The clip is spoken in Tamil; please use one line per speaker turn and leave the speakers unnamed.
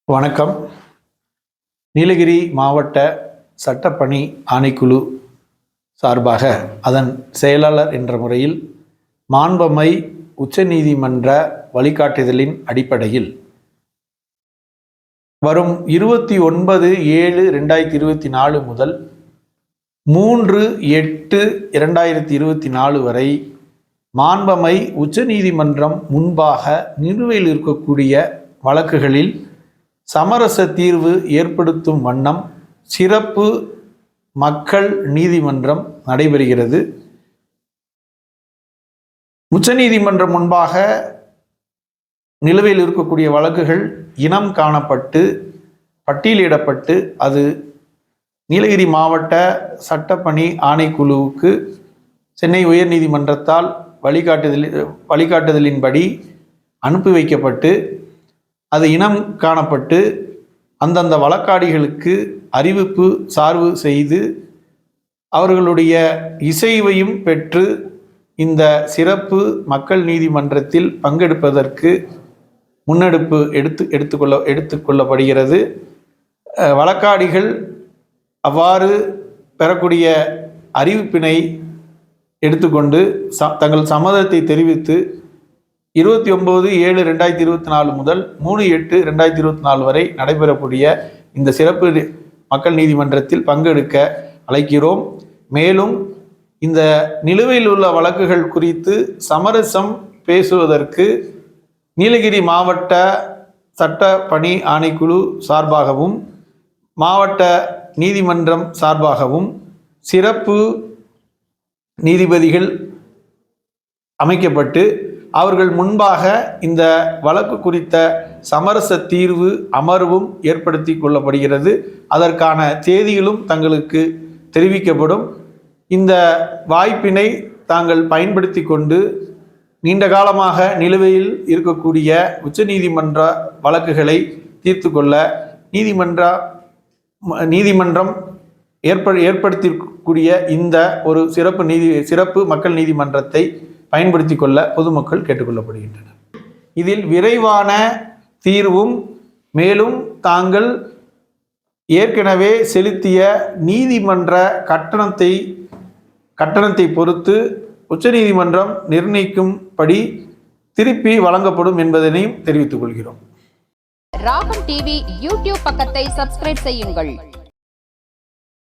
வணக்கம். நீலகிரி மாவட்ட சட்டப்பணி ஆணைக்குழு சார்பாக அதன் செயலாளர் என்ற முறையில் மாண்பமை உச்சநீதிமன்ற வழிகாட்டுதலின் அடிப்படையில் வரும் 29/7/2024 முதல் 3/8/2024 வரை மாண்பமை உச்சநீதிமன்றம் முன்பாக நிலுவையில் இருக்கக்கூடிய வழக்குகளில் சமரச தீர்வு ஏற்படுத்தும் வண்ணம் சிறப்பு மக்கள் நீதிமன்றம் நடைபெறுகிறது. உச்சநீதிமன்றம் முன்பாக நிலுவையில் இருக்கக்கூடிய வழக்குகள் இனம் காணப்பட்டு பட்டியலிடப்பட்டு அது நீலகிரி மாவட்ட சட்டப்பணி ஆணைக்குழுவுக்கு சென்னை உயர்நீதிமன்றத்தால் வழிகாட்டுதலின்படி அனுப்பி வைக்கப்பட்டு அது இனம் காணப்பட்டு அந்தந்த வழக்காடிகளுக்கு அறிவிப்பு சார்பு செய்து அவர்களுடைய இசைவையும் பெற்று இந்த சிறப்பு மக்கள் நீதிமன்றத்தில் பங்கெடுப்பதற்கு முன்னெடுப்பு எடுத்துக்கொள்ளப்படுகிறது. வழக்காடிகள் அவ்வாறு பெறக்கூடிய அறிவிப்பினை எடுத்துக்கொண்டு தங்கள் சம்மதத்தை தெரிவித்து 29/7/2024 முதல் 3/8/2024 வரை நடைபெறக்கூடிய இந்த சிறப்பு மக்கள் நீதிமன்றத்தில் பங்கெடுக்க அழைக்கிறோம். மேலும் இந்த நிலுவையில் உள்ள வழக்குகள் குறித்து சமரசம் பேசுவதற்கு நீலகிரி மாவட்ட சட்ட பணி ஆணைக்குழு சார்பாகவும் மாவட்ட நீதிமன்றம் சார்பாகவும் சிறப்பு நீதிபதிகள் அமைக்கப்பட்டு அவர்கள் முன்பாக இந்த வழக்கு குறித்த சமரச தீர்வு அமர்வும் ஏற்படுத்தி கொள்ளப்படுகிறது. அதற்கான தேதிகளும் தங்களுக்கு தெரிவிக்கப்படும். இந்த வாய்ப்பினை தாங்கள் பயன்படுத்தி கொண்டு நீண்ட காலமாக நிலுவையில் இருக்கக்கூடிய உச்சநீதிமன்ற வழக்குகளை தீர்த்து கொள்ள நீதிமன்றம் ஏற்படுத்தக்கூடிய இந்த ஒரு சிறப்பு மக்கள் நீதிமன்றத்தை பயன்படுத்தி கொள்ள பொதுமக்கள் கேட்டுக்கொள்ளப்படுகின்றனர். இதில் விரைவான தீர்வும் மேலும் தாங்கள் ஏற்கனவே செலுத்திய நீதிமன்ற கட்டணத்தை பொறுத்து உச்சநீதிமன்றம் நிர்ணயிக்கும்படி திருப்பி வழங்கப்படும் என்பதனையும் தெரிவித்துக் கொள்கிறோம்.
ராகம் டிவி யூடியூப் பக்கத்தை சப்ஸ்கிரைப் செய்யுங்கள்.